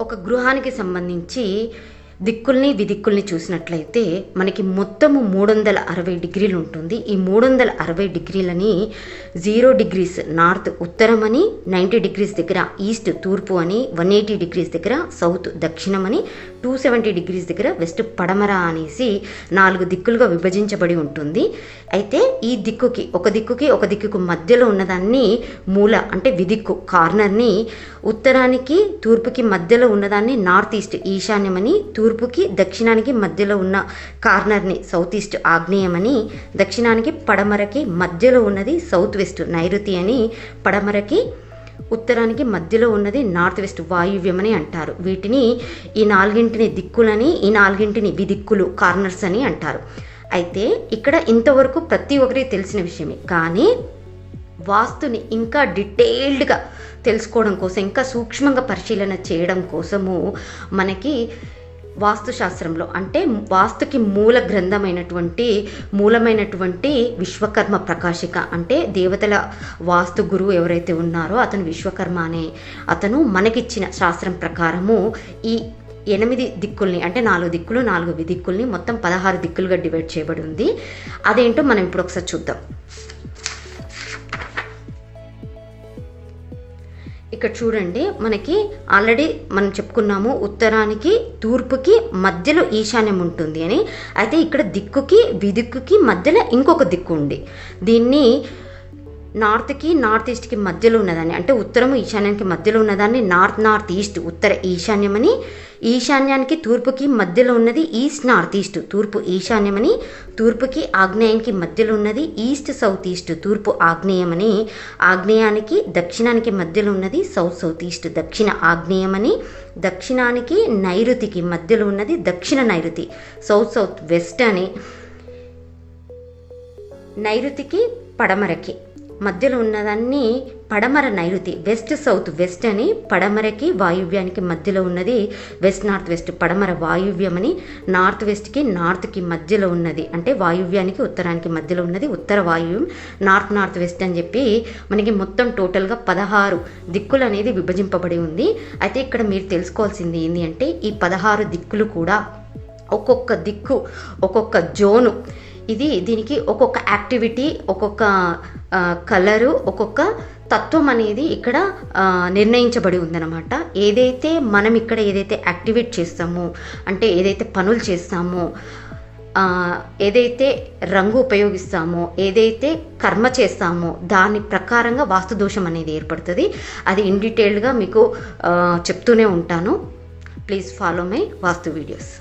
ఒక గృహానికి సంబంధించి దిక్కుల్ని విదిక్కుల్ని చూసినట్లయితే మనకి మొత్తము 360 డిగ్రీలు ఉంటుంది. ఈ 360 డిగ్రీలని 0 డిగ్రీస్ నార్త్ ఉత్తరం అని, 90 డిగ్రీస్ దగ్గర ఈస్ట్ తూర్పు అని, 180 డిగ్రీస్ దగ్గర సౌత్ దక్షిణం అని, 270 డిగ్రీస్ దగ్గర వెస్ట్ పడమర అనేసి 4 దిక్కులుగా విభజించబడి ఉంటుంది. అయితే ఈ దిక్కుకి ఒక దిక్కుకు మధ్యలో ఉన్నదాన్ని మూల అంటే విదిక్కు కార్నర్ని, ఉత్తరానికి తూర్పుకి మధ్యలో ఉన్నదాన్ని నార్త్ ఈస్ట్ ఈశాన్యమని, తూర్పుకి దక్షిణానికి మధ్యలో ఉన్న కార్నర్ని సౌత్ ఈస్ట్ ఆగ్నేయమని, దక్షిణానికి పడమరకి మధ్యలో ఉన్నది సౌత్ వెస్ట్ నైరుతి అని, పడమరకి ఉత్తరానికి మధ్యలో ఉన్నది నార్త్ వెస్ట్ వాయువ్యమని అంటారు. వీటిని ఈ 4 దిక్కులని, ఈ 4 విదిక్కులు కార్నర్స్ అని అంటారు. అయితే ఇక్కడ ఇంతవరకు ప్రతి ఒక్కరికి తెలిసిన విషయమే, కానీ వాస్తుని ఇంకా డీటెయిల్డ్గా తెలుసుకోవడం కోసం, ఇంకా సూక్ష్మంగా పరిశీలన చేయడం కోసము మనకి వాస్తుశాస్త్రంలో అంటే వాస్తుకి మూలమైనటువంటి విశ్వకర్మ ప్రకాశిక అంటే దేవతల వాస్తు గురువు ఎవరైతే ఉన్నారో అతను విశ్వకర్మ అనే అతను మనకిచ్చిన శాస్త్రం ప్రకారము ఈ 8 దిక్కుల్ని అంటే 4 దిక్కులు 4 విదిక్కుల్ని మొత్తం 16 దిక్కులుగా డివైడ్ చేయబడి ఉంది. అదేంటో మనం ఇప్పుడు ఒకసారి చూద్దాం. ఇక్కడ చూడండి, మనకి ఆల్రెడీ మనం చెప్పుకున్నాము ఉత్తరానికి తూర్పుకి మధ్యలో ఈశాన్యం ఉంటుంది అని. అయితే ఇక్కడ దిక్కుకి విదిక్కుకి మధ్యలో ఇంకొక దిక్కు ఉంది. దీన్ని నార్త్కి నార్త్ ఈస్ట్కి మధ్యలో ఉన్నదాన్ని అంటే ఉత్తరము ఈశాన్యానికి మధ్యలో ఉన్నదాన్ని నార్త్ ఈస్ట్ ఉత్తర ఈశాన్యమని, ఈశాన్యానికి తూర్పుకి మధ్యలో ఉన్నది ఈస్ట్ నార్త్ ఈస్ట్ తూర్పు ఈశాన్యమని, తూర్పుకి ఆగ్నేయానికి మధ్యలో ఉన్నది ఈస్ట్ సౌత్ ఈస్ట్ తూర్పు ఆగ్నేయమని, ఆగ్నేయానికి దక్షిణానికి మధ్యలో ఉన్నది సౌత్ ఈస్ట్ దక్షిణ ఆగ్నేయమని, దక్షిణానికి నైరుతికి మధ్యలో ఉన్నది దక్షిణ నైరుతి సౌత్ వెస్ట్ అని, నైరుతికి పడమరకి మధ్యలో ఉన్నదాన్ని పడమర నైరుతి వెస్ట్ సౌత్ వెస్ట్ అని, పడమరకి వాయువ్యానికి మధ్యలో ఉన్నది వెస్ట్ నార్త్ వెస్ట్ పడమర వాయువ్యమని, నార్త్ వెస్ట్కి నార్త్కి మధ్యలో ఉన్నది అంటే వాయువ్యానికి ఉత్తరానికి మధ్యలో ఉన్నది ఉత్తర వాయువ్యం నార్త్ వెస్ట్ అని చెప్పి మనకి మొత్తం టోటల్గా 16 దిక్కులు అనేది విభజింపబడి ఉంది. అయితే ఇక్కడ మీరు తెలుసుకోవాల్సింది ఏంటి అంటే ఈ 16 దిక్కులు కూడా ఒక్కొక్క దిక్కు ఒక్కొక్క జోను, దీనికి ఒక్కొక్క యాక్టివిటీ, ఒక్కొక్క కలరు, ఒక్కొక్క తత్వం అనేది ఇక్కడ నిర్ణయించబడి ఉందన్నమాట. మనం ఇక్కడ ఏదైతే యాక్టివేట్ చేస్తామో అంటే ఏదైతే పనులు చేస్తామో, ఏదైతే రంగు ఉపయోగిస్తామో, ఏదైతే కర్మ చేస్తామో దాని ప్రకారంగా వాస్తు దోషం అనేది ఏర్పడుతుంది. అది ఇన్ డీటెయిల్డ్గా మీకు చెప్తూనే ఉంటాను. Please follow my vastu videos.